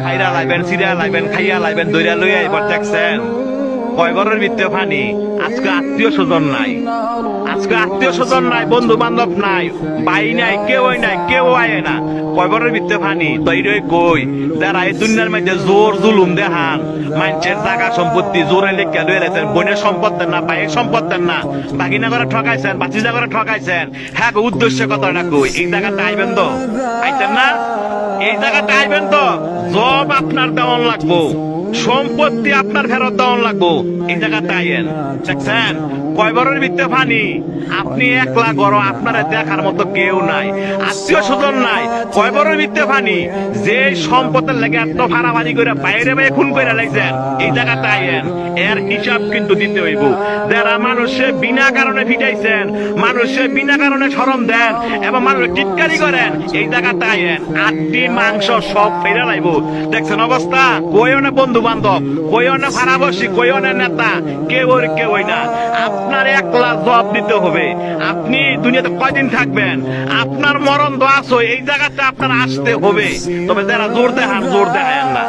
খাইরা লাইবেন, সিরা লাইবেন, খাইয়া লাইবেন, দইরা লইয়া এবার দেখছেন কয় ঘরের ভিতরে পানি। আজকে আত্মীয় স্বজন নাই, আজকে আত্মীয় স্বজন নাই, বন্ধু বান্ধব নাই, ভাই নাই, কেউই নাই, কেউ আয় না, কয় ঘরের ভিতরে পানি। তৈরি কই যারা এই দুনিয়ার মধ্যে জোর জুলুম দেখান, মানুষের জায়গা সম্পত্তি জোরে লেখা লয়ে রেছেন, বোনের সম্পদ দেন না, ভাইয়ের সম্পদ দেন না, বাগিনা করে ঠকাইছেন, বাচিজা করে ঠকাইছেন। হ্যাঁ উদ্দেশ্য কথাটা কই, এই জায়গাটা আইবেন তো, আইতেন না? এই জায়গাটা আইবেন তো, জব আপনার দেওয়ান লাগবো, সম্পত্তি আপনার ফেরত দেওয়ান লাগবো। এই জায়গাটা আইয়েন, দেখছেন কয় বড়ের ভিতরে পানি। আপনি একলা গড়, আপনারা দেখার মতো কেউ নাই, আত্মীয় স্বজন নাই, কয় বড়ের ভিতরে পানি। যে সম্পদের লেগে এত ভাড়াভাড়ি করে বাইরে বাইরে খুন করে লাইছেন, এই জায়গাটা আইয়েন, এর হিসাব কিন্তু দিতে হইব। যারা মানুষে বিনা কারণে ফিটাইছেন, মানুষে বিনা কারণে শরম দেন এবং মানুষ টিটকারি করেন, এই জায়গাটা আইয়েন, আটটি মাংস সব ফেরে লাইব। দেখছেন অবস্থা, কইও না বন্ধু বান্ধব, কইও না ভাড়াবাসী, কইও না নেতা, কেউই না। আপনার একলা জবাব দিতে হবে। আপনি দুনিয়াতে কয়দিন থাকবেন, আপনার মরণ তো আসো, এই জায়গাটা আপনার আসতে হবে। তবে যারা জোর দেখান, জোর দেখায় না।